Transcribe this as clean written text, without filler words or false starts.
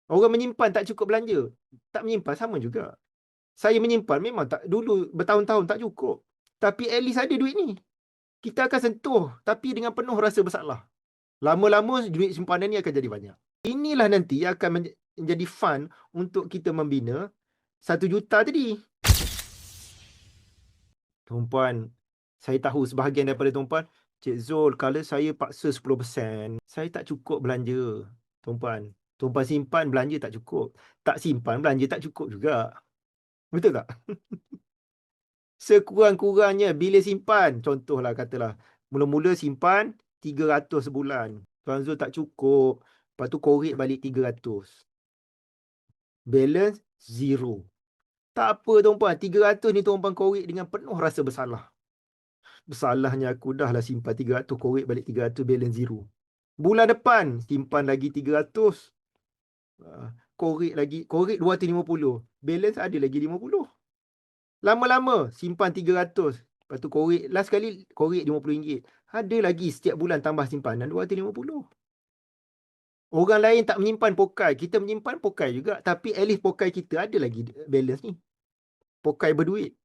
Orang menyimpan tak cukup belanja. Tak menyimpan sama juga. Saya menyimpan memang tak, dulu bertahun-tahun tak cukup. Tapi at least ada duit ni. Kita akan sentuh tapi dengan penuh rasa bersalah. Lama-lama duit simpanan ni akan jadi banyak. Inilah nanti akan menjadi fund untuk kita membina 1 juta tadi. Tuan-puan, saya tahu sebahagian daripada tuan-puan, Cik Zul, kalau saya paksa 10%, saya tak cukup belanja. Tuan-puan, tuan-puan simpan belanja tak cukup. Tak simpan belanja tak cukup juga. Betul tak? Sekurang-kurangnya bila simpan, contohlah katalah, mula-mula simpan 300 sebulan. Tuan Zul tak cukup. Lepas tu korek balik 300. Balance zero. Tak apa tuan-puan, 300 ni tuan-puan korek dengan penuh rasa bersalah. Bersalahnya aku dah lah simpan 300, korek balik 300, balance zero. Bulan depan, simpan lagi 300. Korek lagi, korek 250. Balance ada lagi 50. Lama-lama, simpan 300. Lepas tu korek, last kali korek RM50. Ada lagi setiap bulan tambah simpanan 250. Orang lain tak menyimpan pokai. Kita menyimpan pokai juga. Tapi at least pokai kita ada lagi balance ni. Pokai berduit.